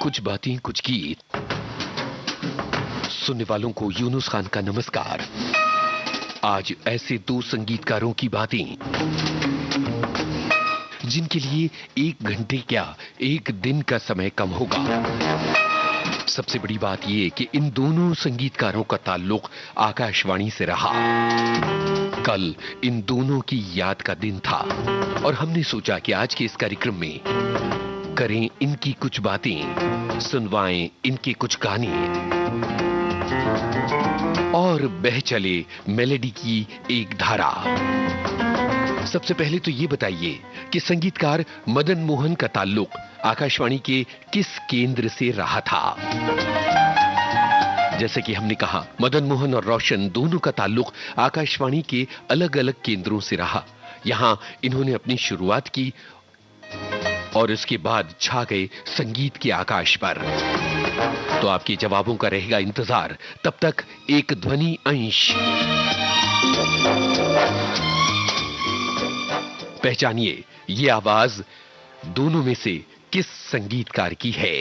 कुछ बातें कुछ गीत। सुनने वालों को यूनुस खान का नमस्कार। आज ऐसे दो संगीतकारों की बातें जिनके लिए 1 घंटे क्या 1 दिन का समय कम होगा। सबसे बड़ी बात यह कि इन दोनों संगीतकारों का ताल्लुक आकाशवाणी से रहा। कल इन दोनों की याद का दिन था और हमने सोचा कि आज के इस कार्यक्रम में करें इनकी कुछ बातें, सुनवाएं इनके कुछ गाने और बह चले मेलोडी की एक धारा। सबसे पहले तो ये बताइए कि संगीतकार मदन मोहन का ताल्लुक आकाशवाणी के किस केंद्र से रहा था। जैसे कि हमने कहा, मदन मोहन और रोशन दोनों का ताल्लुक आकाशवाणी के अलग अलग केंद्रों से रहा। यहां इन्होंने अपनी शुरुआत की और इसके बाद छा गए संगीत के आकाश पर। तो आपके जवाबों का रहेगा इंतजार। तब तक एक ध्वनि अंश पहचानिए, ये आवाज दोनों में से किस संगीतकार की है।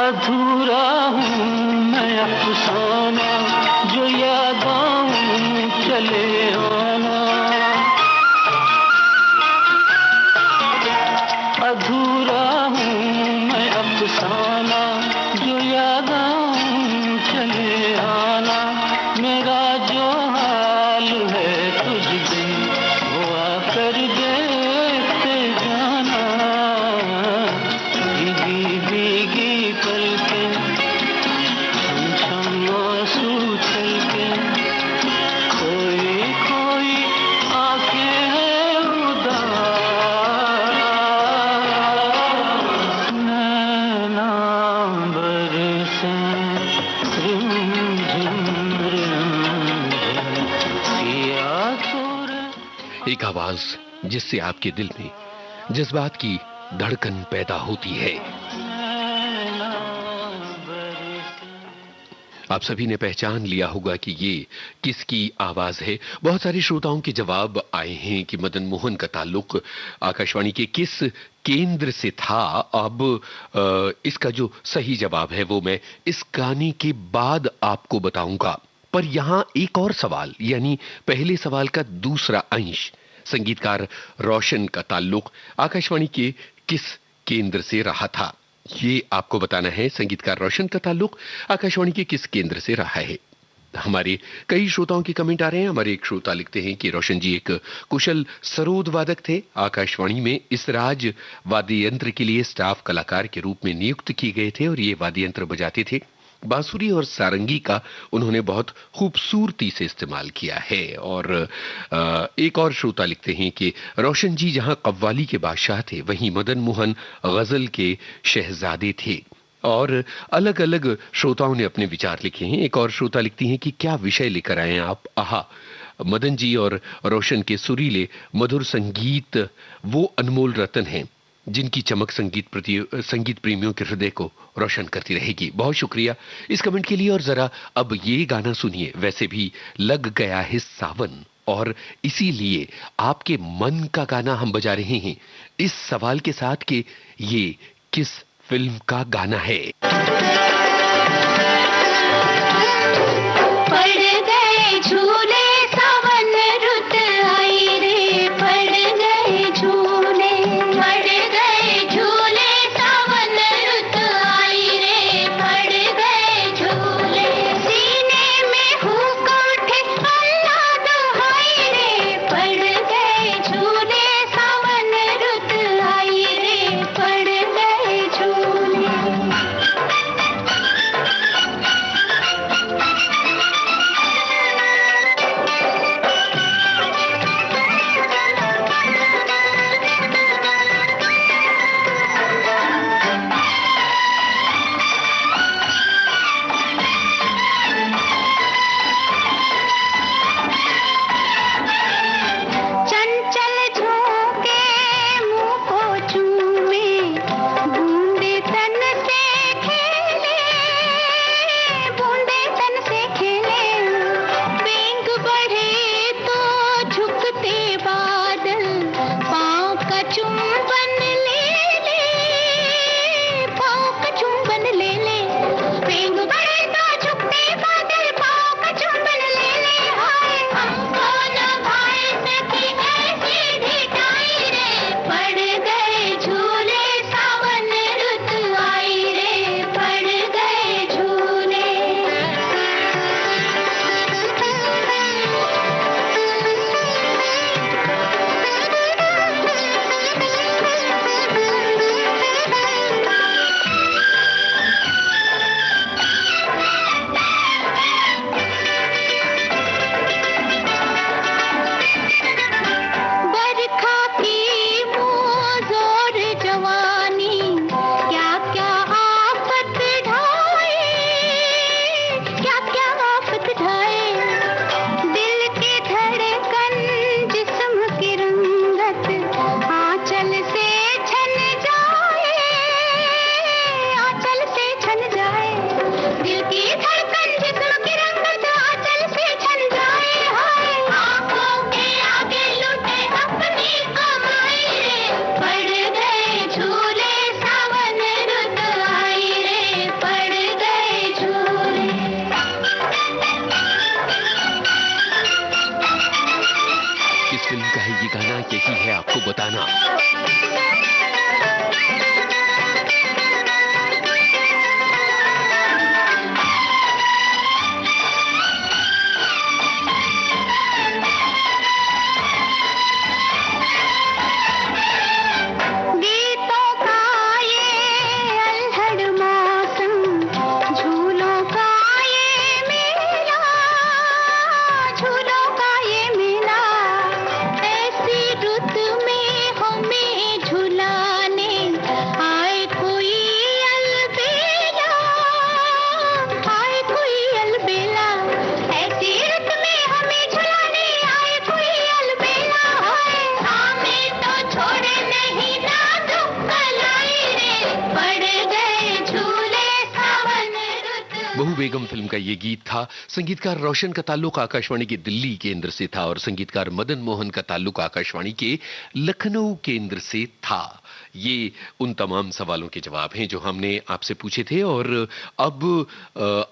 अधूरा हूँ मैं अफसाना, जो याद आऊं चले आना। अधूरा हूँ मैं अफसाना, जो याद आऊं चले आना। मेरा जो हाल है तुझ बिन वो आकर देखते जाना। भीगी भीगी पलकें छम आंसू छलके, कोई कोई आंखें हैं उदास, नैना बरसे रिमझिम रिमझिम, पिया तोरे। एक आवाज जिससे आपके दिल में जज्बात की धड़कन पैदा होती है। आप सभी ने पहचान लिया होगा कि ये किसकी आवाज है। बहुत सारे श्रोताओं के जवाब आए हैं कि मदन मोहन का ताल्लुक आकाशवाणी के किस केंद्र से था। अब इसका जो सही जवाब है वो मैं इस गाने के बाद आपको बताऊंगा। पर यहां एक और सवाल, यानी पहले सवाल का दूसरा अंश, संगीतकार रोशन का ताल्लुक आकाशवाणी के किस केंद्र से रहा था, ये आपको बताना है। संगीतकार रोशन का ताल्लुक आकाशवाणी के किस केंद्र से रहा है। हमारे कई श्रोताओं के कमेंट आ रहे हैं। हमारे एक श्रोता लिखते हैं कि रोशन जी एक कुशल सरोद वादक थे। आकाशवाणी में इस राज वाद्य यंत्र के लिए स्टाफ कलाकार के रूप में नियुक्त किए गए थे और ये वाद्य यंत्र बजाते थे। बांसुरी और सारंगी का उन्होंने बहुत खूबसूरती से इस्तेमाल किया है। और एक और श्रोता लिखते हैं कि रोशन जी जहां कव्वाली के बादशाह थे, वहीं मदन मोहन गजल के शहजादे थे। और अलग अलग श्रोताओं ने अपने विचार लिखे हैं। एक और श्रोता लिखती हैं कि क्या विषय लेकर आए हैं आप। आहा, मदन जी और रोशन के सुरीले मधुर संगीत वो अनमोल रतन हैं जिनकी चमक संगीत प्रेमियों के हृदय को रोशन करती रहेगी। बहुत शुक्रिया इस कमेंट के लिए। और जरा अब ये गाना सुनिए। वैसे भी लग गया है सावन, और इसीलिए आपके मन का गाना हम बजा रहे हैं इस सवाल के साथ कि ये किस फिल्म का गाना है। पड़ गए झूले सावन रुत आई रे, पड़ गए झूले, पड़ गए झूले सावन रुत आई रे, पड़ गए झूले। सीने में हुक उठे अल्लाह दुहाई रे, पड़ गए झूले सावन रुत आई रे, पड़ गए झूले। फिल्म का है ये गाना, यही है आपको बताना। गीतों का ये अल्हड़ मौसम, झूलों का ये मेला, झूलों का ये मेला, ऐसी रुत में हमें झुलाने आए कोई अलबेला, आए कोई अलबेला, ऐसी रुत में हमें झुलाने आए कोई अलबेला। होए हमें तो छोड़े नहीं ना दुख कलाई रे, पड़ गए झूले सावन रुत। बहू बेगम फिल्म का ये गीत था। संगीतकार रोशन का ताल्लुक आकाशवाणी के दिल्ली केंद्र से था और संगीतकार मदन मोहन का ताल्लुक आकाशवाणी के लखनऊ केंद्र से था। ये उन तमाम सवालों के जवाब हैं जो हमने आपसे पूछे थे। और अब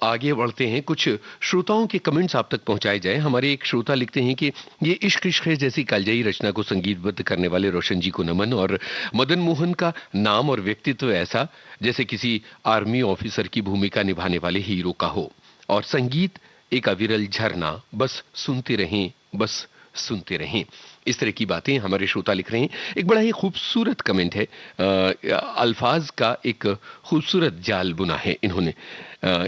आगे बढ़ते हैं, कुछ श्रोताओं के कमेंट्स आप तक पहुंचाए जाए। हमारे एक श्रोता लिखते हैं कि ये इश्क इश्क है जैसी कालजयी रचना को संगीतबद्ध करने वाले रोशन जी को नमन, और मदन मोहन का नाम और व्यक्तित्व ऐसा जैसे किसी आर्मी ऑफिसर की भूमिका निभाने वाले हीरो का हो, और संगीत एक अविरल झरना, बस सुनते रहें, बस सुनते रहें। इस तरह की बातें हमारे श्रोता लिख रहे हैं। एक बड़ा ही खूबसूरत कमेंट है, अल्फाज का एक खूबसूरत जाल बुना है इन्होंने।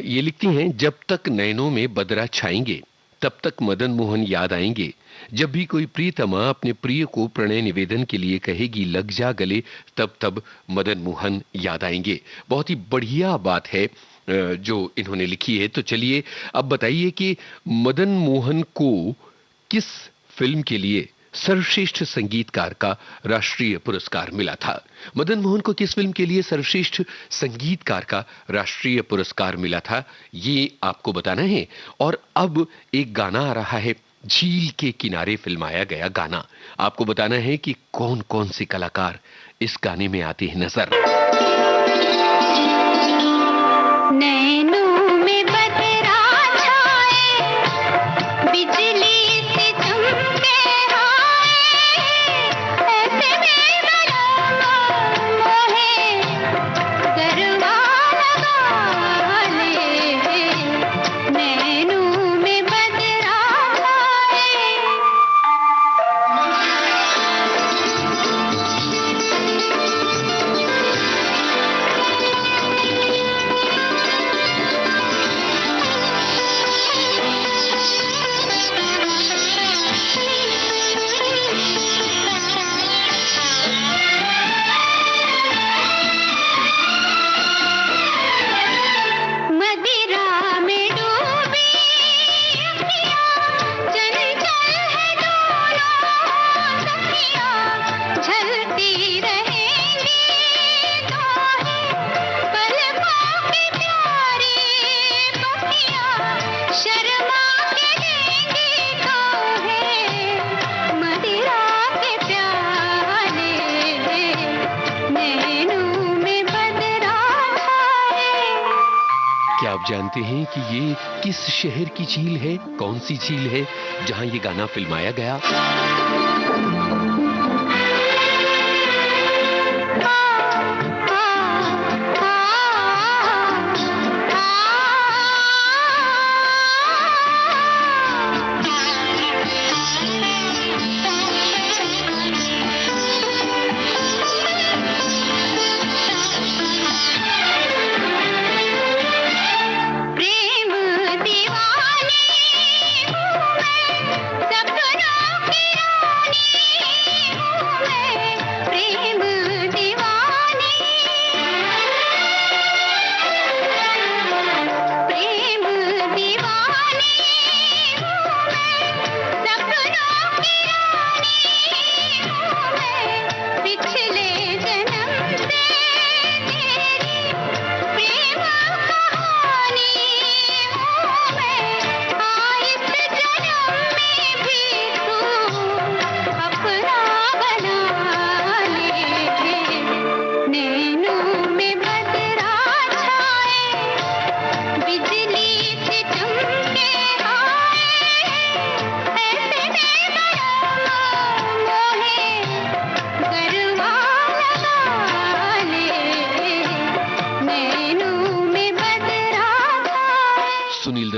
ये लिखती हैं, जब तक नैनों में बदरा छाएंगे तब तक मदन मोहन याद आएंगे, जब भी कोई प्रियतमा अपने प्रिय को प्रणय निवेदन के लिए कहेगी लग जा गले, तब तब मदन मोहन याद आएंगे। बहुत ही बढ़िया बात है जो इन्होंने लिखी है। तो चलिए अब बताइए कि मदन मोहन को किस फिल्म के लिए सर्वश्रेष्ठ संगीतकार का राष्ट्रीय पुरस्कार मिला था? मदन मोहन को किस फिल्म के लिए सर्वश्रेष्ठ संगीतकार का राष्ट्रीय पुरस्कार मिला था, ये आपको बताना है। और अब एक गाना आ रहा है, झील के किनारे फिल्माया गया गाना। आपको बताना है कि कौन कौन से कलाकार इस गाने में आते हैं नजर। नैनों में बदरा छाए, बिजली से चमके आए, ऐसे में बड़ा मोहे गरबा लगा ले। नैनों में बदरा छाए। मदिरा में डूबी अखियाँ, चंचल है दोनों सखियाँ, झलती रहेंगी दोहें, पलकों की प्यारी बखियाँ, शर्मा के देंगी कोहें, मदिरा के प्याले, नैनों में बदरा छाए। क्या आप जानते हैं कि ये किस शहर की झील है? कौन सी झील है जहां ये गाना फिल्माया गया? प्रेम दीवानी हूँ मैं, सपनों की रानी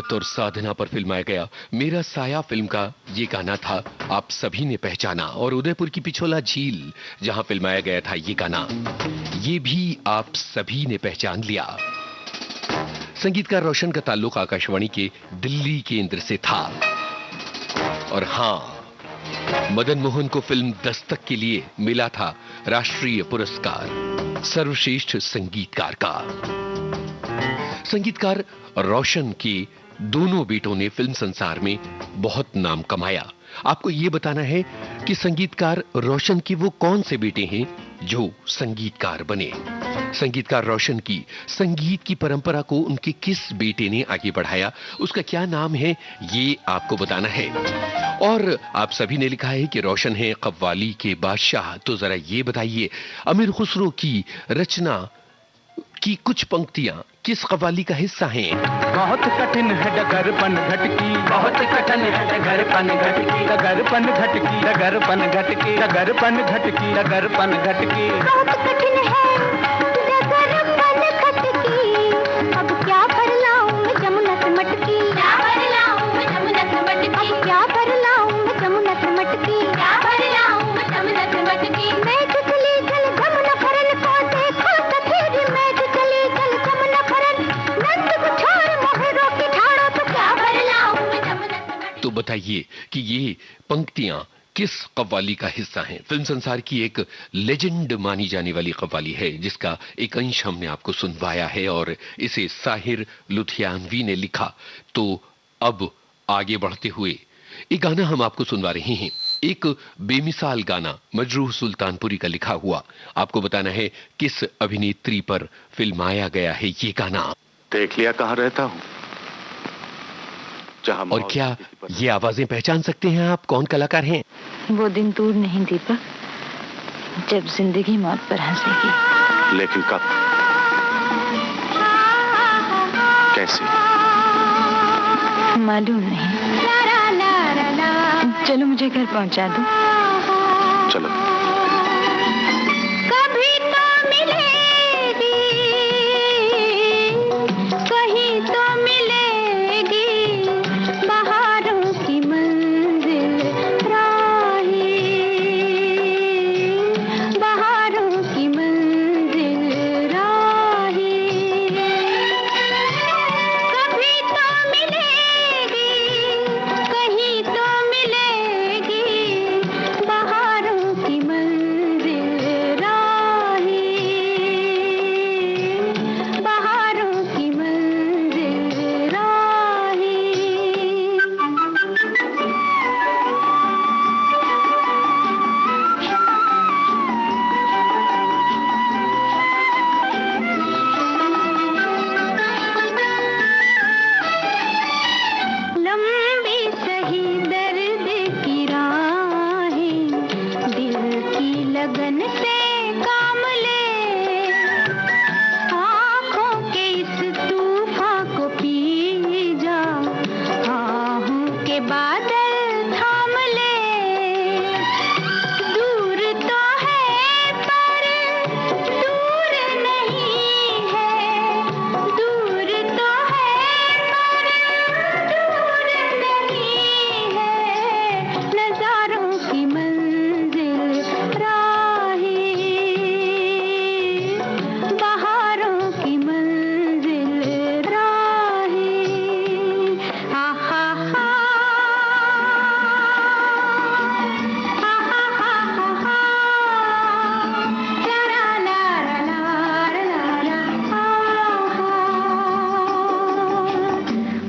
भगत और साधना पर फिल्माया गया मेरा साया फिल्म का ये गाना था, आप सभी ने पहचाना। और उदयपुर की पिछोला झील जहां फिल्माया गया था ये गाना, ये भी आप सभी ने पहचान लिया। संगीतकार रोशन का ताल्लुक आकाशवाणी के दिल्ली केंद्र से था। और हां, मदन मोहन को फिल्म दस्तक के लिए मिला था राष्ट्रीय पुरस्कार सर्वश्रेष्ठ संगीतकार का। संगीतकार रोशन के दोनों बेटों ने फिल्म संसार में बहुत नाम कमाया। आपको यह बताना है कि संगीतकार रोशन के वो कौन से बेटे हैं जो संगीतकार बने। संगीतकार रोशन की संगीत की परंपरा को उनके किस बेटे ने आगे बढ़ाया, उसका क्या नाम है, ये आपको बताना है। और आप सभी ने लिखा है कि रोशन है कव्वाली के बादशाह। तो जरा ये बताइए, अमीर खुसरो की रचना की कुछ पंक्तियां किस कव्वाली का हिस्सा हैं? बहुत कठिन है डगरपन घटकी, बहुत कठिन है डगरपन घटकी, डगरपन घटकी, डगरपन घटकी, डगरपन घटकी, डगरपन घटकी। बहुत कठिन है डगरपन खटकी, अब क्या भर लाऊं मैं जमुना से मटकी, क्या भर लाऊं मैं जमुना से मटकी, अब क्या भर लाऊं मैं जमुना से मटकी, क्या भर लाऊं मैं जमुना से मटकी। मैं जो चली चल जमुना फरन को देखो सफेद, मैं जो चली चल जमुना फरन, नंद को छोड़ मोहरों की ठाड़ों, तो क्या भर लाऊं मैं जमुना से मटकी। तो बताइए कि ये पंक्तियां किस कव्वाली का हिस्सा हैं? फिल्म संसार की एक लेजेंड मानी जाने वाली कव्वाली है जिसका एक अंश हमने आपको सुनवाया है और इसे साहिर लुधियानवी ने लिखा। तो अब आगे बढ़ते हुए एक गाना हम आपको सुनवा रहे हैं, एक बेमिसाल गाना मजरूह सुल्तानपुरी का लिखा हुआ। आपको बताना है किस अभिनेत्री पर फिल्माया गया है ये गाना। देख लिया कहाँ रहता हूँ, जहाँ और क्या ये आवाजें पहचान सकते हैं आप? कौन कलाकार हैं? वो दिन दूर नहीं दीपक, जब जिंदगी मौत पर हंसेगी। लेकिन कब, कैसे, मालूम नहीं। चलो मुझे घर पहुंचा दो। चलो। कभी तो मिलेगी, कहीं तो मिलेगी, बहारों की मंजिल राही, बहारों की मंजिल राही। कभी तो मिलेगी, कहीं तो मिलेगी, बहारों की मंजिल राही, बहारों की मंजिल राही। लंबी सही दर्द की राहें, दिल की लगन से काम ले, आँखों के इस तूफान को पी जा, आहों के बादल थाम ले। दूर तो है पर दूर नहीं है, दूर तो है पर दूर नहीं है, नजारों की मंजिल राही, बहारों की मंजिल राही। हा हा हा, हा हा हा हा, ला ला ला ला ला ला,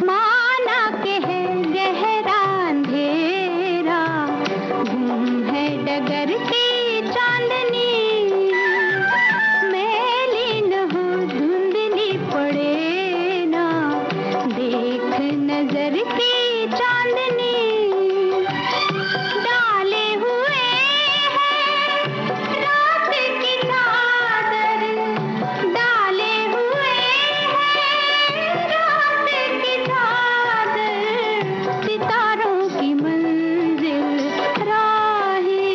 माना के है गहरा अंधेरा, गुम है डगर की चांदनी, मैली न हो धुंधली पड़े ना, देख नजर की चांदनी। डाले हुए हैं रात की चादर, डाले हुए हैं रात की चादर, सितारों की मंजिल राही,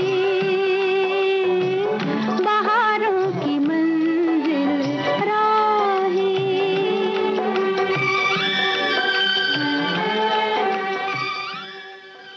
बहारों की मंजिल राही।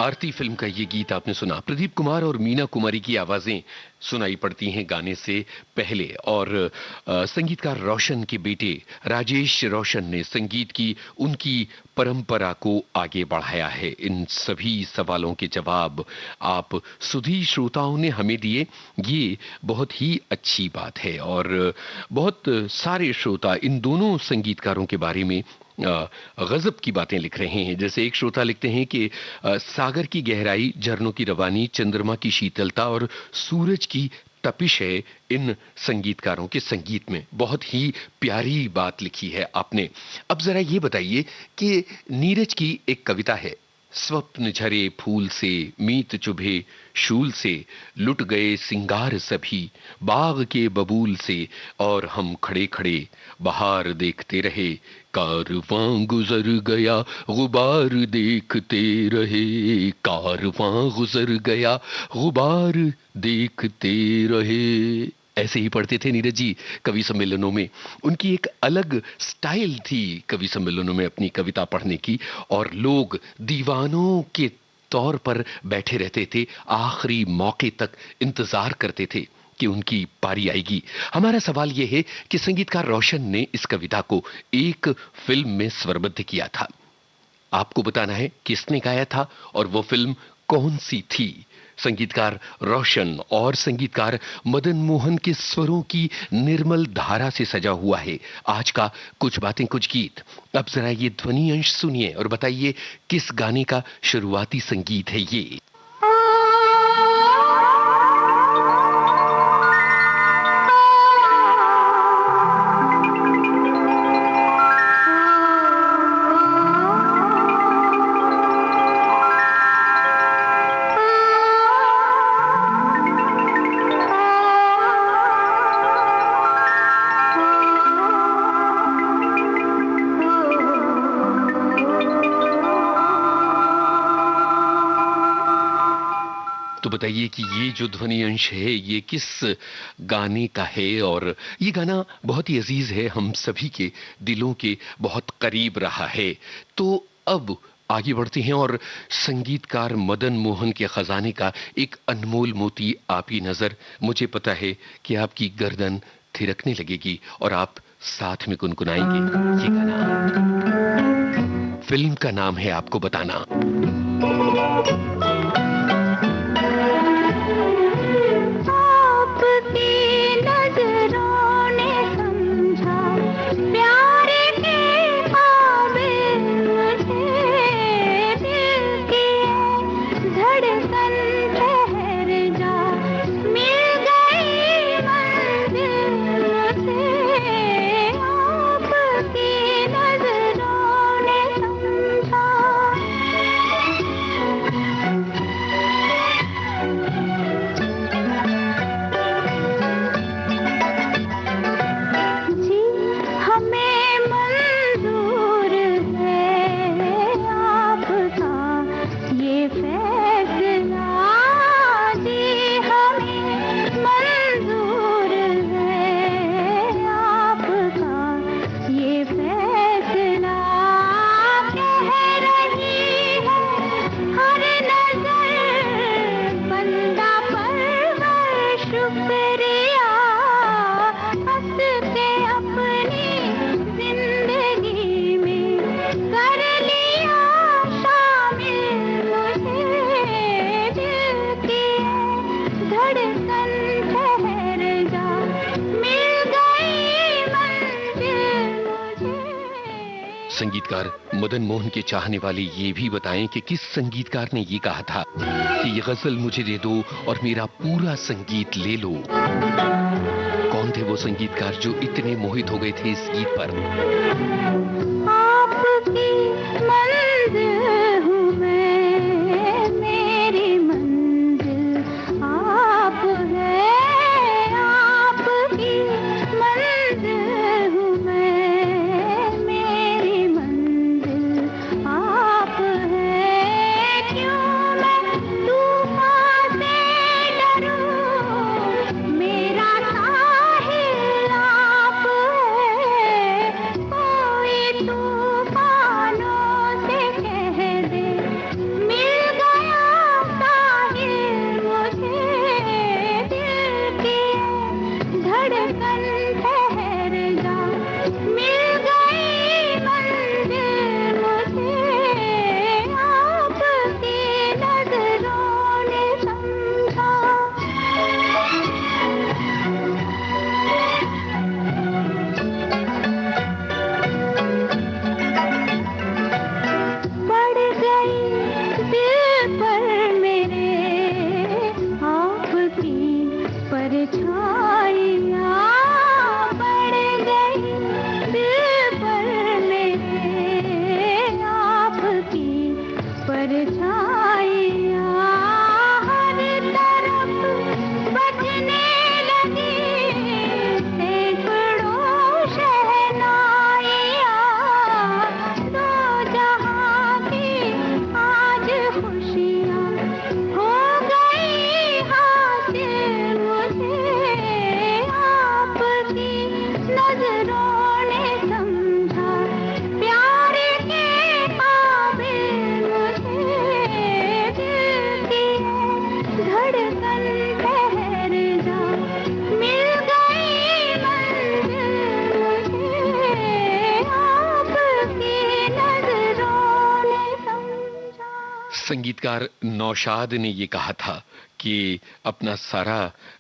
आरती फिल्म का ये गीत आपने सुना। प्रदीप कुमार और मीना कुमारी की आवाजें सुनाई पड़ती हैं गाने से पहले, और संगीतकार रोशन के बेटे राजेश रोशन ने संगीत की उनकी परंपरा को आगे बढ़ाया है। इन सभी सवालों के जवाब आप सुधी श्रोताओं ने हमें दिए, ये बहुत ही अच्छी बात है। और बहुत सारे श्रोता इन दोनों संगीतकारों के बारे में गजब की बातें लिख रहे हैं। जैसे एक श्रोता लिखते हैं कि सागर की गहराई, झरनों की रवानी, चंद्रमा की शीतलता और सूरज की तपिश है इन संगीतकारों के संगीत में। बहुत ही प्यारी बात लिखी है आपने। अब जरा ये बताइए कि नीरज की एक कविता है, स्वप्न झरे फूल से, मीत चुभे शूल से, लुट गए सिंगार सभी बाग के बबूल से, और हम खड़े खड़े बहार देखते रहे, कारवां गुजर गया गुबार देखते रहे, कारवां गुजर गया गुबार देखते रहे। ऐसे ही पढ़ते थे नीरज जी कवि सम्मेलनों में। उनकी एक अलग स्टाइल थी कवि सम्मेलनों में अपनी कविता पढ़ने की, और लोग दीवानों के तौर पर बैठे रहते थे, आखिरी मौके तक इंतजार करते थे कि उनकी पारी आएगी। हमारा सवाल यह है कि संगीतकार रोशन ने इस कविता को एक फिल्म में स्वरबद्ध किया था। आपको बताना है किसने गाया था और वो फिल्म कौन सी थी। संगीतकार रोशन और संगीतकार मदन मोहन के स्वरों की निर्मल धारा से सजा हुआ है आज का कुछ बातें कुछ गीत। अब जरा ये ध्वनि अंश सुनिए और बताइए किस गाने का शुरुआती संगीत है ये। तो बताइए कि ये जो ध्वनि अंश है ये किस गाने का है। और ये गाना बहुत ही अजीज है, हम सभी के दिलों के बहुत करीब रहा है। तो अब आगे बढ़ते हैं और संगीतकार मदन मोहन के खजाने का एक अनमोल मोती आपकी नजर। मुझे पता है कि आपकी गर्दन थिरकने लगेगी और आप साथ में गुनगुनाएंगे ये गाना। फिल्म का नाम है आपको बताना। संगीतकार मदन मोहन के चाहने वाले ये भी बताएं कि किस संगीतकार ने ये कहा था कि ये गजल मुझे दे दो और मेरा पूरा संगीत ले लो। कौन थे वो संगीतकार जो इतने मोहित हो गए थे इस गीत पर। आपकी मंजिल हूँ मैं, मेरी मंजिल आप है। आपकी मंजिल हूँ मैं, मेरी मंजिल आप है। क्यों मैं तूफान से डरूं, मेरा साहिल आप है। कोई परछाइयाँ हर तरफ बजने लगी, सैकड़ों शहनाइयाँ, दो जहाँ की आज खुशियाँ हो गई हासिल मुझे, आपकी नजरों ने समझा प्यार के काबिल मुझे, दिल की धड़कन ठहर जा, मिल गई मंजिल मुझे, आपकी नजरों ने समझा। संगीतकार नौशाद ने ये कहा था कि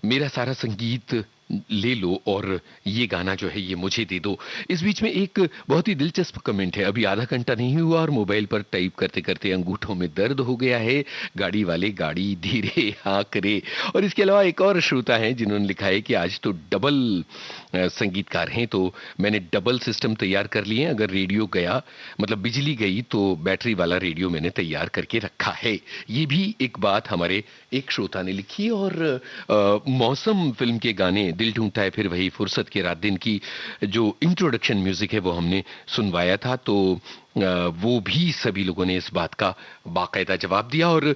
मेरा सारा संगीत ले लो और ये गाना जो है ये मुझे दे दो। इस बीच में एक बहुत ही दिलचस्प कमेंट है। अभी आधा घंटा नहीं हुआ और मोबाइल पर टाइप करते करते अंगूठों में दर्द हो गया है, गाड़ी वाले गाड़ी धीरे हाँक रे। और इसके अलावा एक और श्रोता है जिन्होंने लिखा है कि आज तो डबल संगीतकार हैं, तो मैंने डबल सिस्टम तैयार कर लिए हैं, अगर रेडियो गया मतलब बिजली गई तो बैटरी वाला रेडियो मैंने तैयार करके रखा है। ये भी एक बात हमारे एक श्रोता ने लिखी। और मौसम फिल्म के गाने दिल ढूंढता है फिर वही, फुर्सत के रात दिन की जो इंट्रोडक्शन म्यूजिक है वो हमने सुनवाया था, तो वो भी सभी लोगों ने इस बात का बाकायदा जवाब दिया। और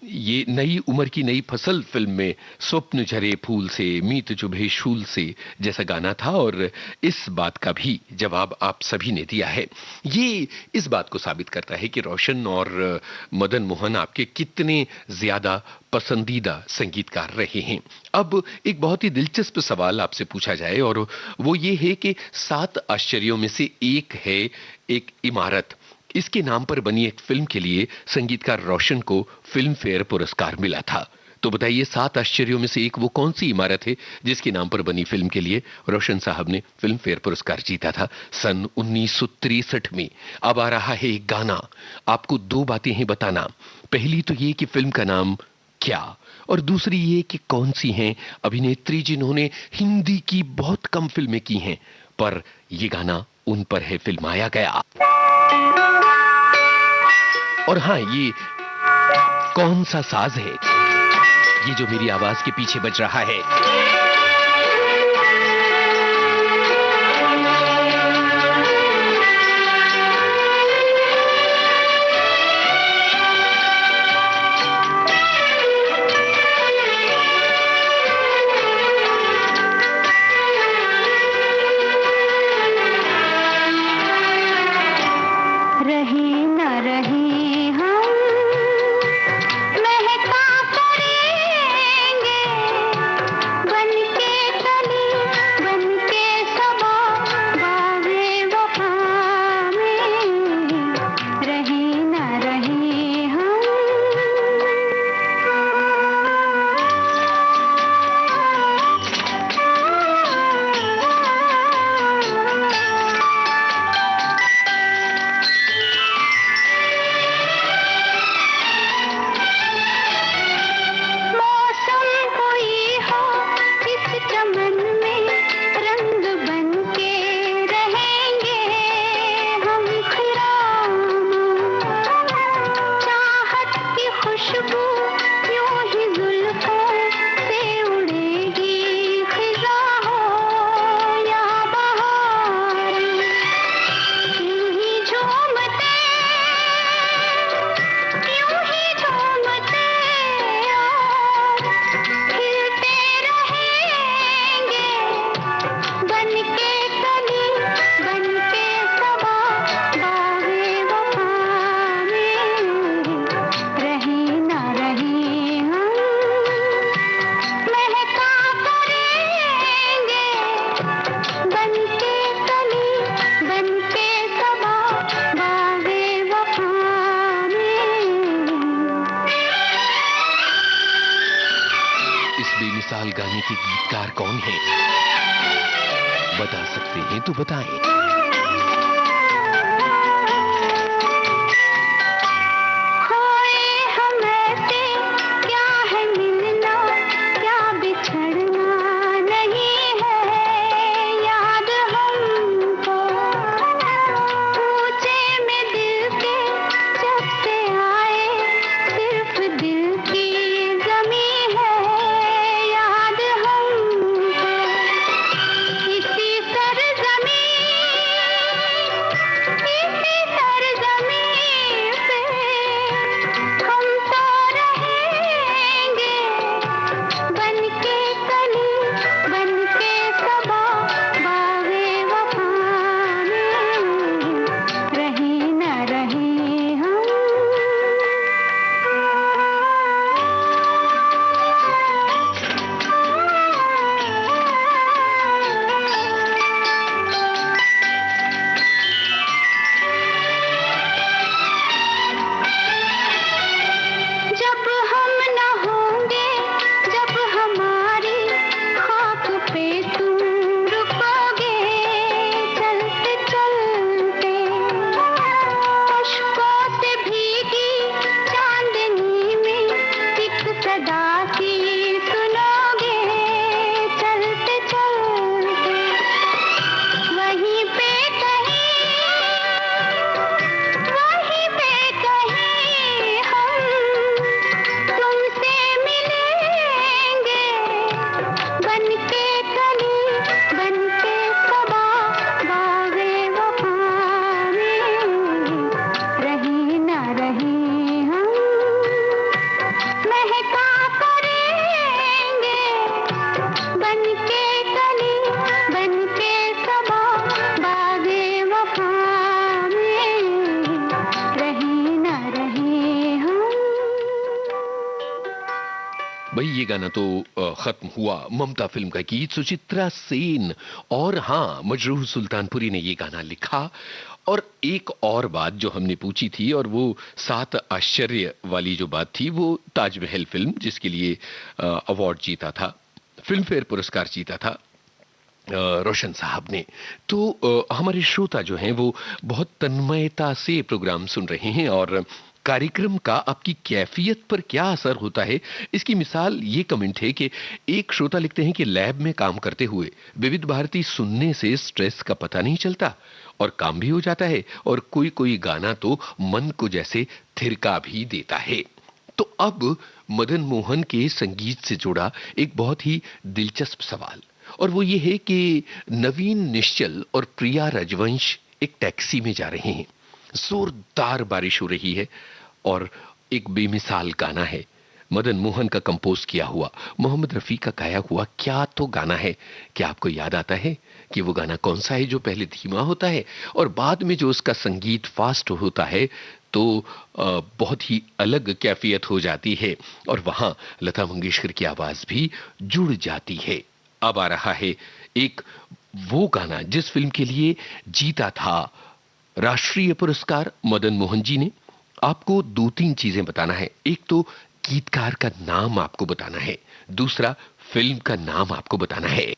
ये नई उम्र की नई फसल फिल्म में स्वप्न झरे फूल से मीत चुभे शूल से जैसा गाना था, और इस बात का भी जवाब आप सभी ने दिया है। ये इस बात को साबित करता है कि रोशन और मदन मोहन आपके कितने ज्यादा पसंदीदा संगीतकार रहे हैं। अब एक बहुत ही दिलचस्प सवाल आपसे पूछा जाए और वो ये है कि 7 आश्चर्यों में से एक है एक इमारत। इसके नाम पर बनी एक फिल्म के लिए संगीतकार रोशन को फिल्म फेयर पुरस्कार मिला था। तो बताइए 7 आश्चर्यों में से एक वो कौन सी इमारत है जिसके नाम पर बनी फिल्म के लिए रोशन साहब ने फिल्म फेयर पुरस्कार जीता था सन 1963 में। अब आ रहा है एक गाना, आपको 2 बातें हैं बताना। पहली तो ये कि फिल्म का नाम क्या, और दूसरी ये कि कौन सी हैं अभिनेत्री जिन्होंने हिंदी की बहुत कम फिल्में की हैं पर ये गाना उन पर है फिल्माया गया। और हाँ, ये कौन सा साज है ये जो मेरी आवाज के पीछे बज रहा है? गाने के गीतकार कौन है? बता सकते हैं तो बताएं। पूछे में दिल के जब से भाई ये गाना तो खत्म हुआ, ममता फिल्म का गीत, सुचित्रा सेन और हाँ मजरूह सुल्तानपुरी ने ये गाना लिखा। और एक और बात जो हमने पूछी थी, और वो 7 आश्चर्य वाली जो बात थी, वो ताजमहल फिल्म जिसके लिए अवार्ड जीता था, फिल्म फेयर पुरस्कार जीता था रोशन साहब ने। तो हमारे श्रोता जो हैं वो बहुत तन्मयता से प्रोग्राम सुन रहे हैं, और कार्यक्रम का आपकी कैफियत पर क्या असर होता है, इसकी मिसाल ये कमेंट है कि एक श्रोता लिखते हैं कि लैब में काम करते हुए विविध भारती सुनने से स्ट्रेस का पता नहीं चलता और काम भी हो जाता है, और कोई कोई गाना तो मन को जैसे थिरका भी देता है। तो अब मदन मोहन के संगीत से जुड़ा एक बहुत ही दिलचस्प सवाल, और वो ये है कि नवीन निश्चल और प्रिया राजवंश एक टैक्सी में जा रहे हैं, जोरदार बारिश हो रही है और एक बेमिसाल गाना है, मदन मोहन का कंपोज किया हुआ, मोहम्मद रफी का गाया हुआ, क्या तो गाना है। क्या आपको याद आता है कि वो गाना कौन सा है जो पहले धीमा होता है और बाद में जो उसका संगीत फास्ट होता है, तो बहुत ही अलग कैफियत हो जाती है, और वहां लता मंगेशकर की आवाज भी जुड़ जाती है। अब आ रहा है एक वो गाना जिस फिल्म के लिए जीता था राष्ट्रीय पुरस्कार मदन मोहन जी ने। आपको 2-3 चीजें बताना है, एक तो गीतकार का नाम आपको बताना है, दूसरा फिल्म का नाम आपको बताना है।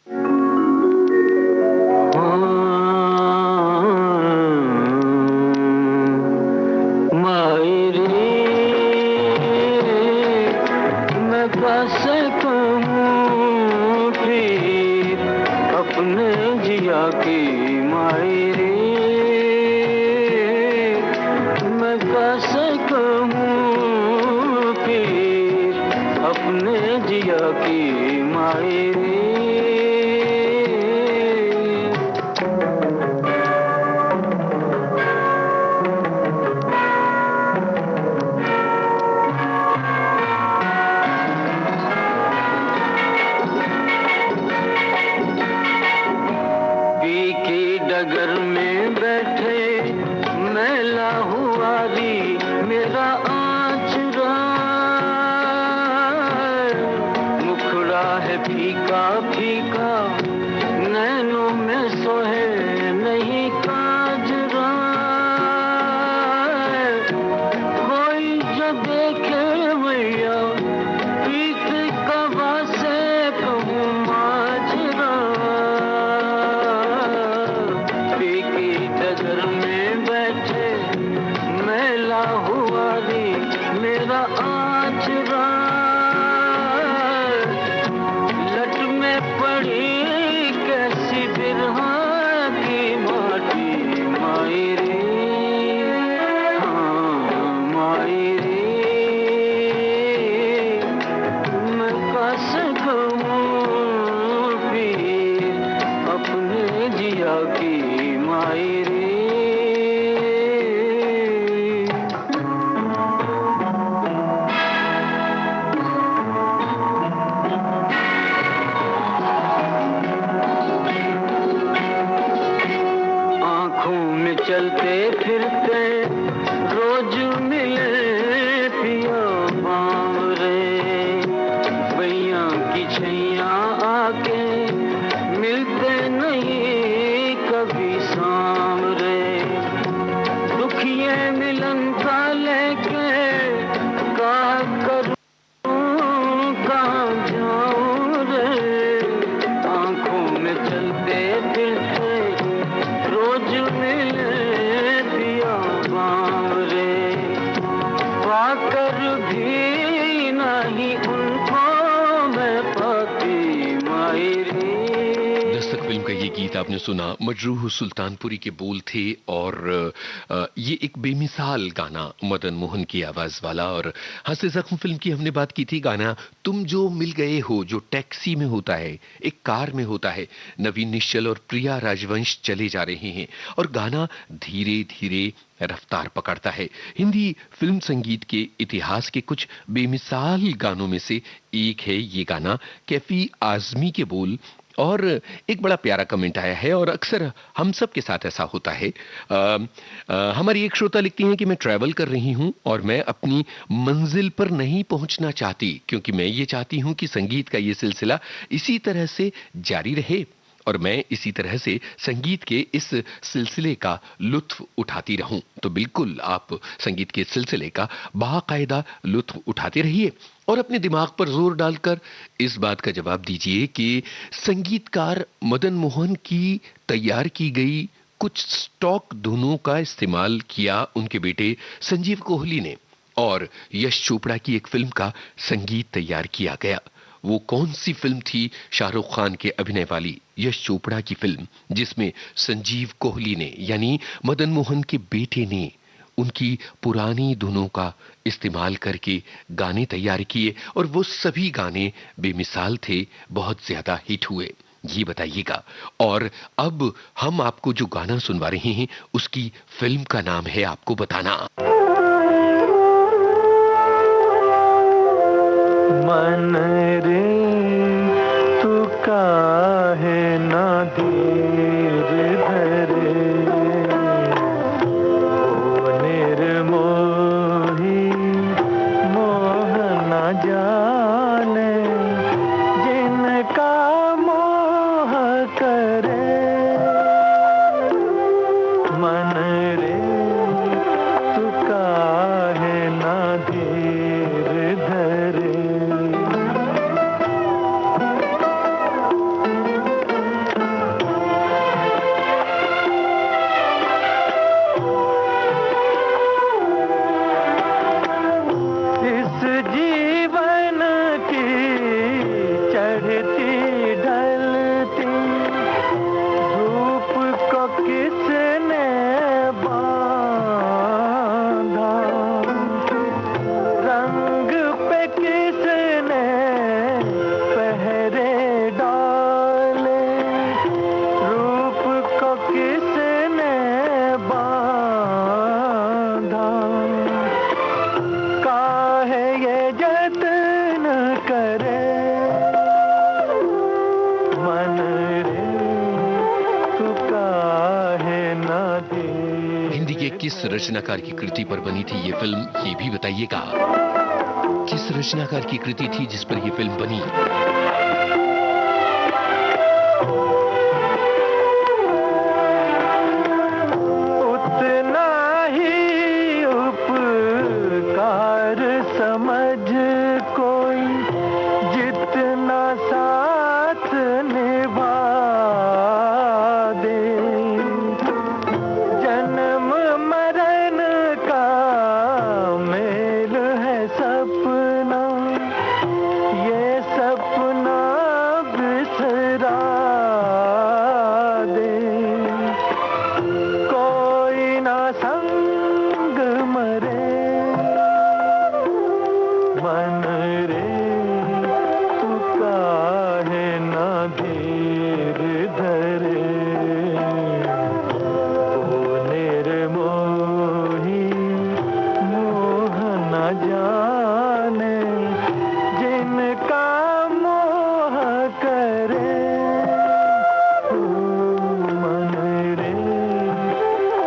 आपने सुना, मजरूह सुल्तानपुरी के बोल थे, और ये एक बेमिसाल गाना मदन मोहन की आवाज वाला। और हंसे जख्म फिल्म की हमने बात की थी, गाना तुम जो मिल गए हो जो टैक्सी में होता है, एक कार में होता है, नवीन निश्चल और प्रिया राजवंश चले जा रहे हैं और गाना धीरे धीरे रफ्तार पकड़ता है। हिंदी फिल्म संगीत के इतिहास के कुछ बेमिसाल गानों में से एक है ये गाना। कैफी आजमी के बोल और एक बड़ा प्यारा कमेंट आया है, और अक्सर हम सब के साथ ऐसा होता है। हमारी एक श्रोता लिखती हैं कि मैं ट्रैवल कर रही हूं और मैं अपनी मंजिल पर नहीं पहुंचना चाहती, क्योंकि मैं ये चाहती हूं कि संगीत का ये सिलसिला इसी तरह से जारी रहे और मैं इसी तरह से संगीत के इस सिलसिले का लुत्फ उठाती रहूं। तो बिल्कुल आप संगीत के सिलसिले का बाकायदा लुत्फ उठाते रहिए और अपने दिमाग पर जोर डालकर इस बात का जवाब दीजिए कि संगीतकार मदन मोहन की तैयार की गई कुछ स्टॉक धुनों का इस्तेमाल किया उनके बेटे संजीव कोहली ने, और यश चोपड़ा की एक फिल्म का संगीत तैयार किया गया। वो कौन सी फिल्म थी? शाहरुख खान के अभिनय वाली यश चोपड़ा की फिल्म, जिसमें संजीव कोहली ने यानी मदन मोहन के बेटे ने उनकी पुरानी धुनों का इस्तेमाल करके गाने तैयार किए, और वो सभी गाने बेमिसाल थे, बहुत ज्यादा हिट हुए। ये बताइएगा। और अब हम आपको जो गाना सुनवा रहे हैं उसकी फिल्म का नाम है आपको बताना। मन रे तू काहे ना धीर धरे, ओ निर्मोही मोह न जाने, जिनका मोह करे। मन रे तू काहे ना धीर धरे। किस रचनाकार की कृति पर बनी थी ये फिल्म, ये भी बताइएगा। किस रचनाकार की कृति थी जिस पर ये फिल्म बनी? उतना ही उपकार समझ कोई, जितना साथ निभा दे। जन्म मरण का मेल है सपना, ये सपना बिसरा दे। कोई ना संग मरे, मन रे तू काहे ना धीर धरे। ओ निर्मोही मोह न जाने, जिनका मोह करे। मन रे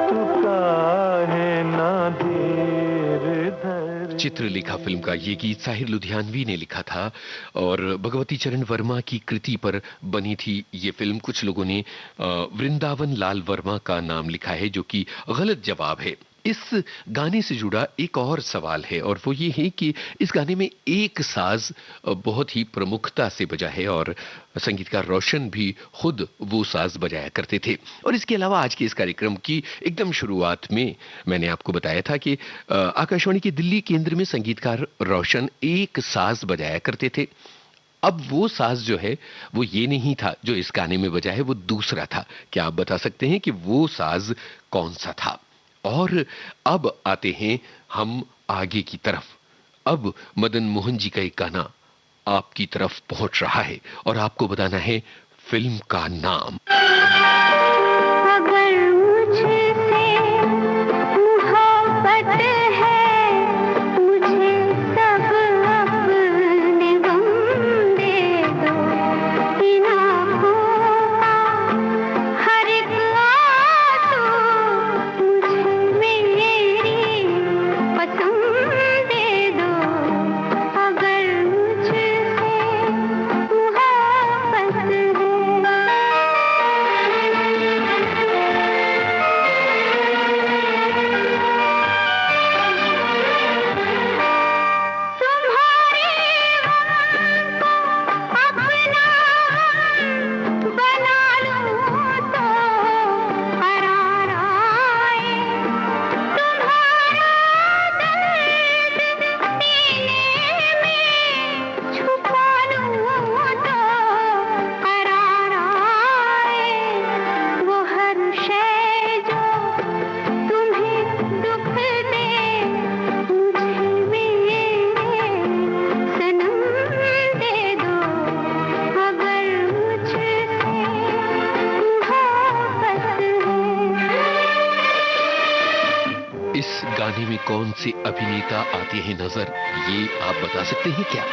तू काहे ना धीर धरे। चित्रलेखा फिल्म का ये गीत साहिर लुधियानवी ने लिखा था और भगवती चरण वर्मा की कृति पर बनी थी ये फिल्म। कुछ लोगों ने वृंदावन लाल वर्मा का नाम लिखा है, जो कि गलत जवाब है। इस गाने से जुड़ा एक और सवाल है, और वो ये है कि इस गाने में एक साज बहुत ही प्रमुखता से बजा है और संगीतकार रोशन भी खुद वो साज बजाया करते थे। और इसके अलावा आज के इस कार्यक्रम की एकदम शुरुआत में मैंने आपको बताया था कि आकाशवाणी के दिल्ली केंद्र में संगीतकार रोशन एक साज बजाया करते थे। अब वो साज जो है वो ये नहीं था जो इस गाने में बजा है, वो दूसरा था। क्या आप बता सकते हैं कि वो साज कौन सा था? और अब आते हैं हम आगे की तरफ। अब मदन मोहन जी का एक गाना आपकी तरफ पहुंच रहा है और आपको बताना है फिल्म का नाम। अगर मुझसे मोहब्बत है, मुझे सब अपने गम दे दो। इन आँखों से अभिनेता आते हैं नजर, ये आप बता सकते हैं क्या?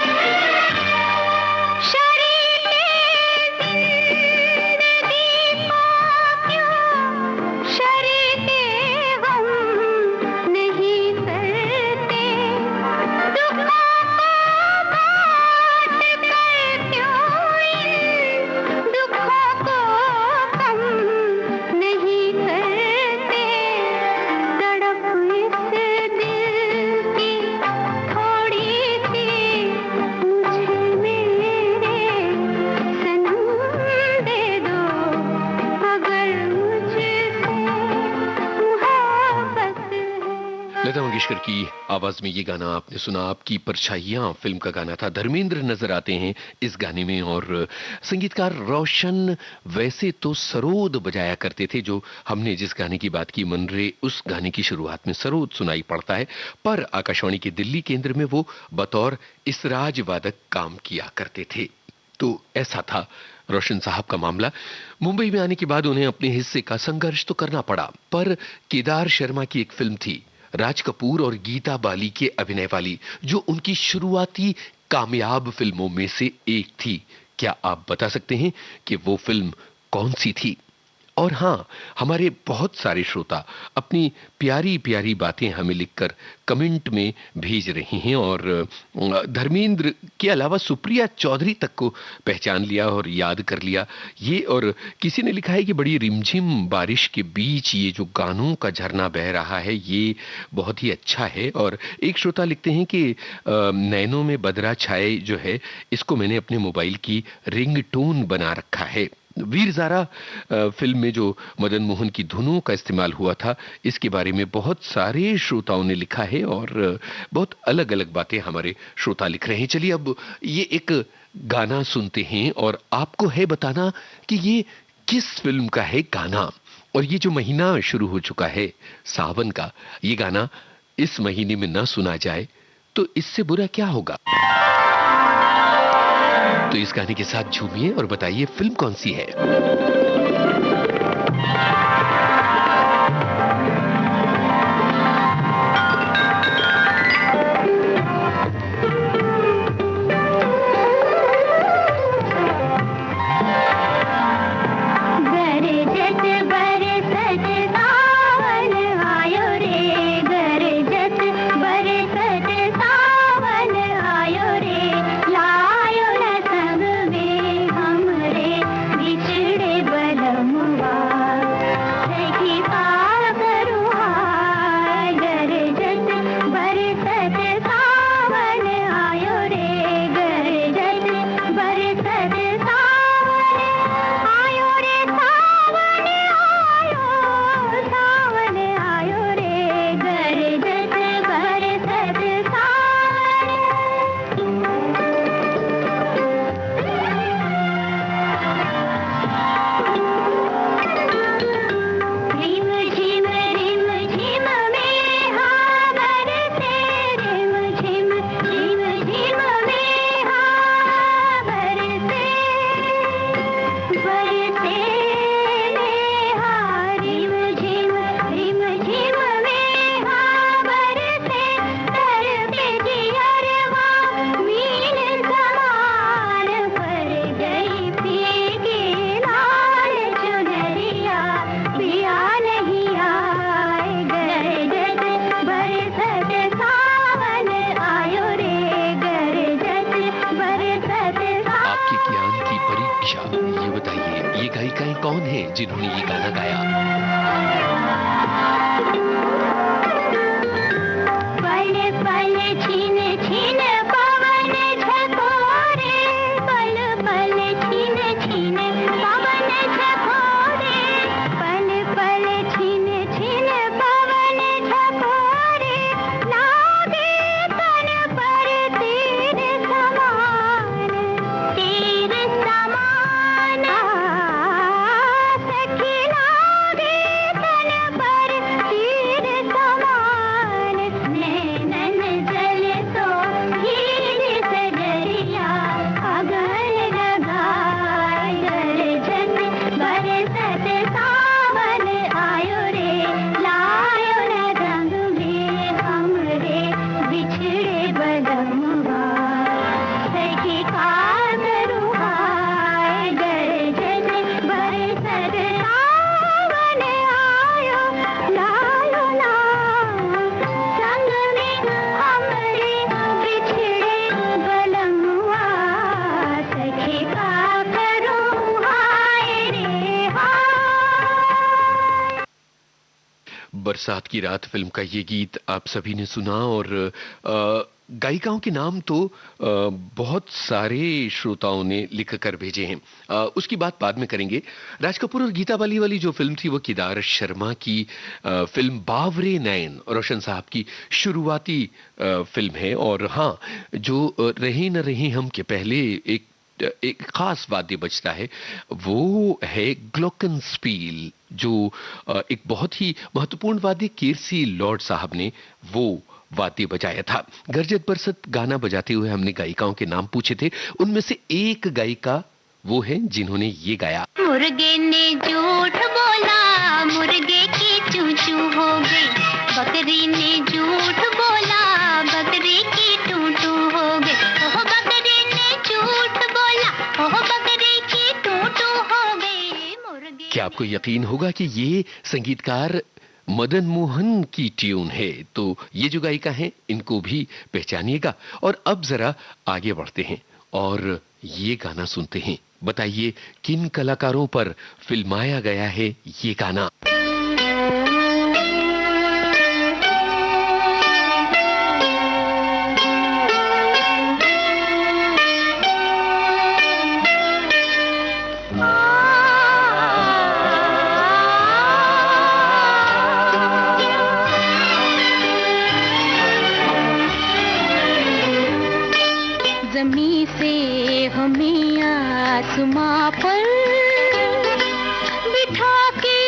लता मंगेशकर की आवाज में ये गाना आपने सुना। आपकी परछाइयां फिल्म का गाना था। धर्मेंद्र नजर आते हैं इस गाने में और संगीतकार रोशन वैसे तो सरोद बजाया करते थे। जो हमने जिस गाने की बात की, मन रे, उस गाने की शुरुआत में सरोद सुनाई पड़ता है, पर आकाशवाणी के दिल्ली केंद्र में वो बतौर इसराज वादक काम किया करते थे। तो ऐसा था रोशन साहब का मामला। मुंबई में आने के बाद उन्हें अपने हिस्से का संघर्ष तो करना पड़ा, पर केदार शर्मा की एक फिल्म थी राज कपूर और गीता बाली के अभिनय वाली, जो उनकी शुरुआती कामयाब फिल्मों में से एक थी। क्या आप बता सकते हैं कि वो फिल्म कौन सी थी? और हाँ, हमारे बहुत सारे श्रोता अपनी प्यारी प्यारी बातें हमें लिखकर कमेंट में भेज रही हैं और धर्मेंद्र के अलावा सुप्रिया चौधरी तक को पहचान लिया और याद कर लिया ये। और किसी ने लिखा है कि बड़ी रिमझिम बारिश के बीच ये जो गानों का झरना बह रहा है ये बहुत ही अच्छा है। और एक श्रोता लिखते हैं कि नैनों में बदरा छाए जो है, इसको मैंने अपने मोबाइल की रिंगटोन बना रखा है। वीर ज़ारा फिल्म में जो मदन मोहन की धुनों का इस्तेमाल हुआ था, इसके बारे में बहुत सारे श्रोताओं ने लिखा है और बहुत अलग अलग बातें हमारे श्रोता लिख रहे हैं। चलिए अब ये एक गाना सुनते हैं और आपको है बताना कि ये किस फिल्म का है गाना। और ये जो महीना शुरू हो चुका है सावन का, ये गाना इस महीने में ना सुना जाए तो इससे बुरा क्या होगा। तो इस गाने के साथ झूमिए और बताइए फिल्म कौन सी है। कौन है जिन्होंने ये गाना गाया? पल पल छीन छीन पवन झकोरे, पल पल छीन छीन पवन झकोरे, पल पल छीन छीन पवन झकोरे, लागे तन पर तीर समान, तीर समान सखी, लागे तन पर तीर समान, नैनन जल तो ही बरसात की रात फिल्म का ये गीत आप सभी ने सुना और गायिकाओं के नाम तो बहुत सारे श्रोताओं ने लिख कर भेजे हैं। उसकी बात बाद में करेंगे। राज कपूर और गीता बाली वाली जो फिल्म थी वो केदार शर्मा की फिल्म बावरे नैन, रोशन साहब की शुरुआती फिल्म है। और हाँ, जो रहे न रहे हम के पहले एक खास वाद्य बजता है, वो है ग्लोकनस्पील, जो एक बहुत ही महत्वपूर्ण वाद्य कीर्सी लॉर्ड साहब ने वो वाद्य बजाया था। गरजत बरसत गाना बजाते हुए हमने गायिकाओं के नाम पूछे थे, उनमें से एक गायिका वो है जिन्होंने ये गाया। मुर्गे ने झूठ बोला, मुर्गे की चू चू हो गई, बकरी ने झूठ बोला, बकरी की टू टू हो गई, ओह बकरी ने झूठ बोला, ओह बकरी की टू टू हो गई, मुर्गे। क्या आपको यकीन होगा कि ये संगीतकार मदन मोहन की ट्यून है? तो ये जो गायिका हैं इनको भी पहचानिएगा। और अब जरा आगे बढ़ते हैं और ये गाना सुनते हैं। बताइए किन कलाकारों पर फिल्माया गया है ये गाना? जमी से हमें आसमां पर बिठा के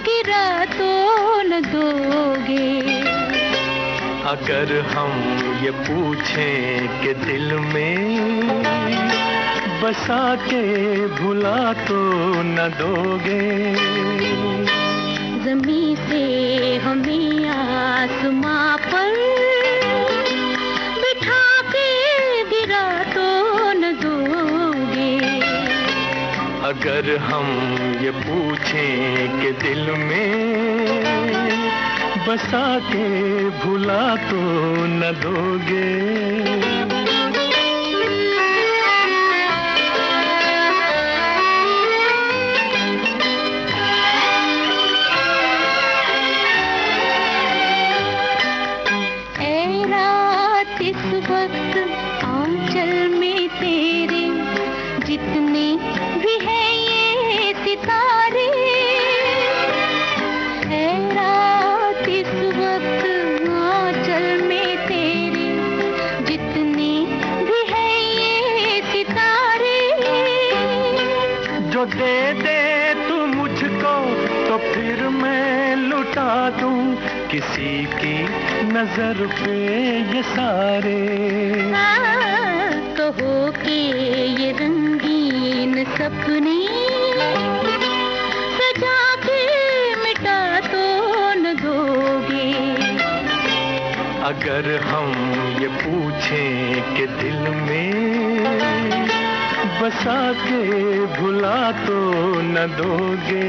गिरा तो न दोगे। अगर हम ये पूछें कि दिल में बसा के भुला तो न दोगे। जमी से हमें आसमां पर बिठा के गिरा तो न दोगे। अगर हम ये पूछें कि दिल में बसा के भुला तो न दोगे। इस वक्त आंचल में तेरे जितने भी हैं ये सितारे, है रात इस वक्त आंचल में तेरे जितने भी हैं ये सितारे। जो दे दे तू मुझको तो फिर मैं लुटा दूं किसी की नजर पे ये सारे। कहो कि ये रंगीन सपने सजा के मिटा तो न दोगे। अगर हम ये पूछें कि दिल में बसा के भुला तो न दोगे।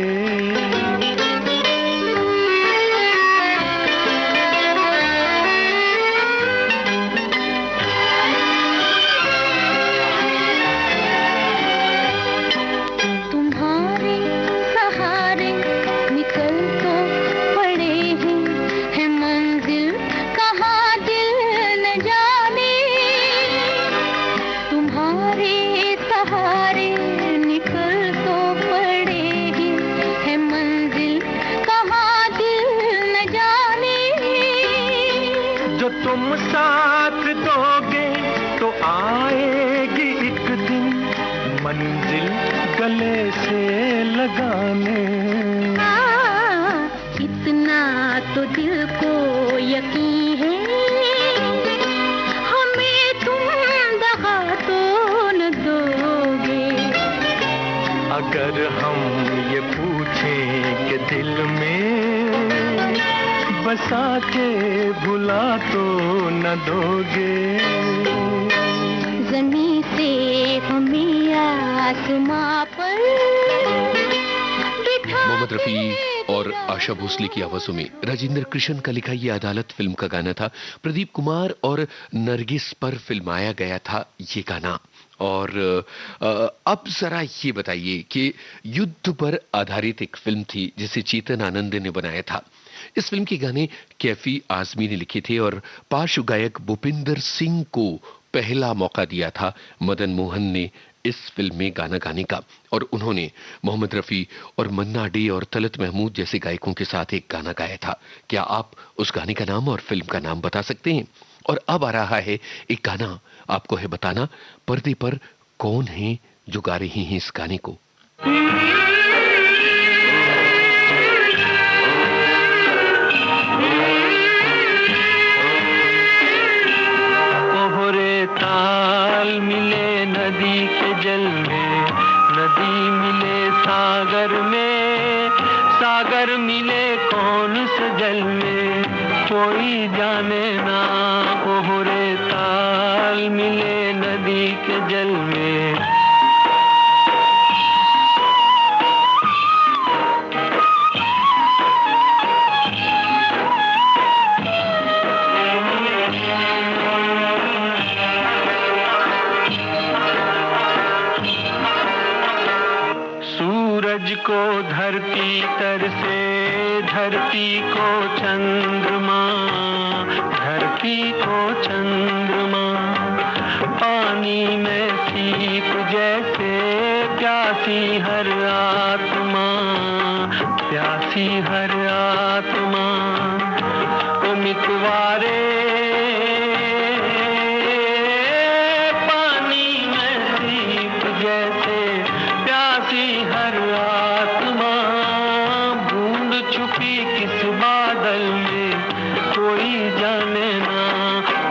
तुम साथ दोगे तो आएगी एक दिन मंजिल गले से लगाने। इतना तो दिल को यकीन है, हमें तुम दगा तो न दोगे। अगर हम ये पूछें कि दिल में बसा के भुला तो न दोगे। जमीन से हमें आसमां पर मोहम्मद रफी और आशा भोसले की आवाजों में राजेंद्र कृष्ण का लिखा ये अदालत फिल्म का गाना था। प्रदीप कुमार और नरगिस पर फिल्माया गया था ये गाना। और अब जरा ये बताइए कि युद्ध पर आधारित एक फिल्म थी जिसे चेतन आनंद ने बनाया था। इस फिल्म के गाने कैफी आजमी ने लिखे थे और पार्श्व गायक भूपिंदर सिंह को पहला मौका दिया था मदन मोहन ने इस फिल्म में गाना गाने का, और उन्होंने मोहम्मद रफी और मन्ना डे और तलत महमूद जैसे गायकों के साथ एक गाना गाया था। क्या आप उस गाने का नाम और फिल्म का नाम बता सकते हैं? और अब आ रहा है एक गाना, आपको है बताना पर्दे पर कौन है जो गा रही हैं इस गाने को। ताल मिले नदी के जल में, नदी मिले सागर में, सागर मिले कौन से जल में, कोई जाने ना। ओहरे ताल मिले नदी के जल में। सूरज को धरती तर से, धरती को चंद्रमा, धरती को चंद्रमा, पानी में सीप जैसे प्यासी हर आत्मा, प्यासी हर आत्मा। ओ मितवारे पानी में सीप जैसे प्यासी हर आत्मा, बूंद छुपी किस बादल में, कोई जाने ना।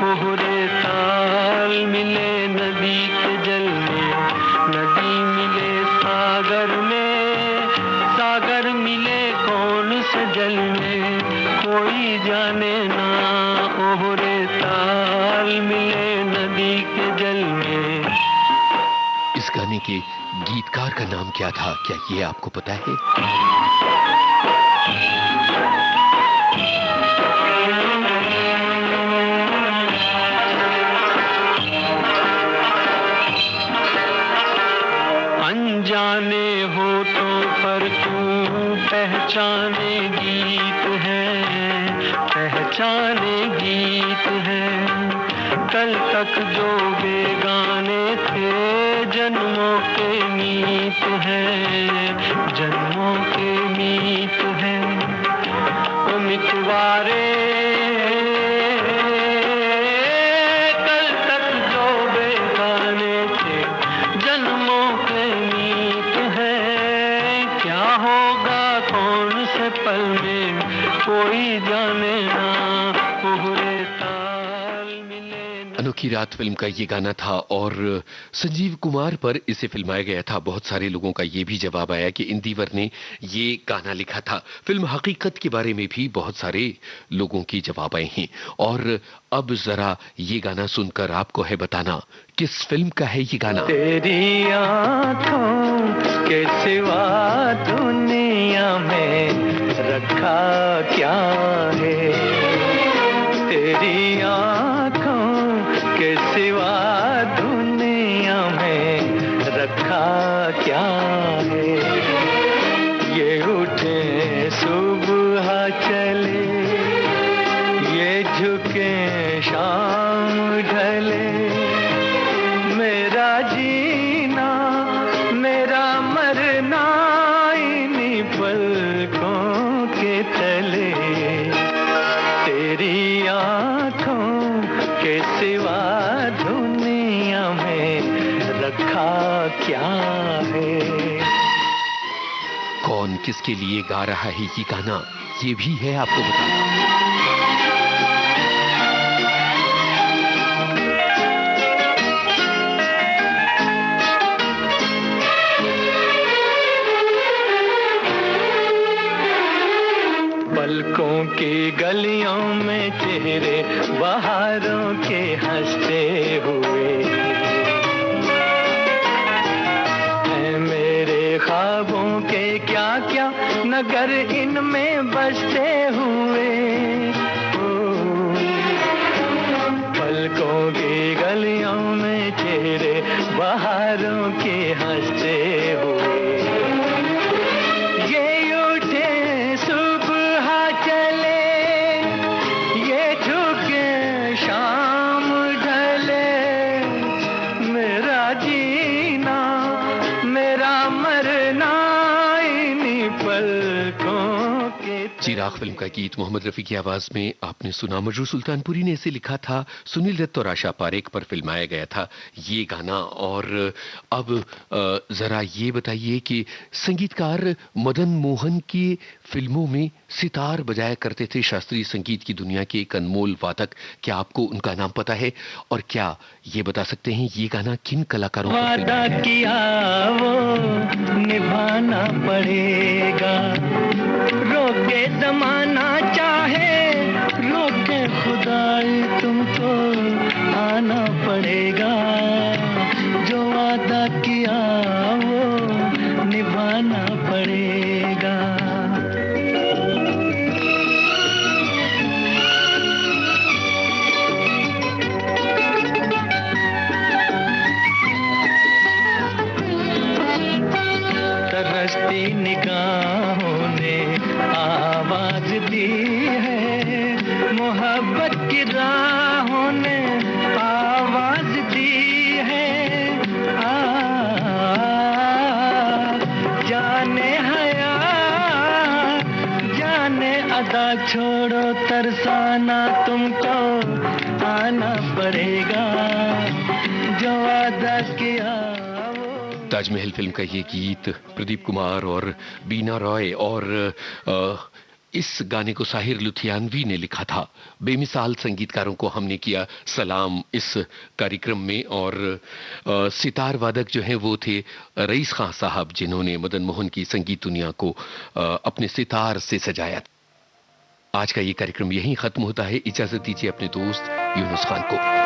ओहरे ताल मिले नदी के जल में, नदी मिले सागर में, सागर मिले कौन से जल में, कोई जाने ना। ओहरे ताल मिले नदी के जल में। इस गाने के गीतकार का नाम क्या था, क्या ये आपको पता है? अनजाने होठों पर तू पहचाने गीत है, पहचाने गीत है। कल तक जो बेगाने थे जन्मों के मीत है, जन्मों के मीत है। ओ मितवारे कल तक जो बेगाने थे जन्मों के मीत है। क्या होगा कौन से पल में, कोई जाने ना। ओहरे ताल मिले। अनोखी रात फिल्म का ये गाना था और संजीव कुमार पर इसे फिल्माया गया था। बहुत सारे लोगों का ये भी जवाब आया कि इंदिवर ने ये गाना लिखा था। फिल्म हकीकत के बारे में भी बहुत सारे लोगों की जवाब आए हैं। और अब जरा ये गाना सुनकर आपको है बताना किस फिल्म का है ये गाना। तेरी आँखों के सिवा दुनिया में रखा क्या है, तेरी आँखों के सिवा दुनिया में रखा क्या है। ये उठे सुबह चले, ये झुके शाम ढले, मेरा जीना मेरा मरना इन्हीं पलकों के तले। तेरी आँखों के सिवा दुनिया में रखा क्या है। कौन किसके लिए गा रहा है ये गाना, ये भी है आपको बताना। पलकों की गलियों में चेहरे बहारों के हंसते हुए हैं मेरे ख्वाबों के क्या क्या नगर इनमें बसते हुए। पलकों की गलियों में चेहरे बहारों के हंसते हुए, ये उठे सुबह चले, चिराग फिल्म का गीत मोहम्मद रफी की आवाज में आपने सुना। मजरू सुल्तानपुरी ने इसे लिखा था, सुनील दत्त और आशा पारेख पर फिल्माया गया था ये गाना। और अब जरा ये बताइए कि संगीतकार मदन मोहन की फिल्मों में सितार बजाया करते थे शास्त्रीय संगीत की दुनिया के एक अनमोल वादक। क्या आपको उनका नाम पता है और क्या ये बता सकते हैं ये गाना किन कलाकारों का वादा किया वो निभाना पड़ेगा, रोके जमाना चाहे रोके खुदाई तुमको आना पड़ेगा, जो वादा किया वो निभाना पड़ेगा। तरसती निगाहों ने आवाज दी है, मोहब्बत की राहों ने आवाज दी है। जाने हया जाने अदा छोड़ो तरसाना तुमको आना पड़ेगा, जो वादा किया। ताजमहल फिल्म का ये गीत प्रदीप कुमार और बीना रॉय और इस गाने को साहिर लुधियानवी ने लिखा था। बेमिसाल संगीतकारों को हमने किया सलाम इस कार्यक्रम में। और सितार वादक जो हैं वो थे रईस खान साहब, जिन्होंने मदन मोहन की संगीत दुनिया को अपने सितार से सजाया। आज का ये कार्यक्रम यहीं खत्म होता है। इजाजत दीजिए अपने दोस्त यूनुस खान को।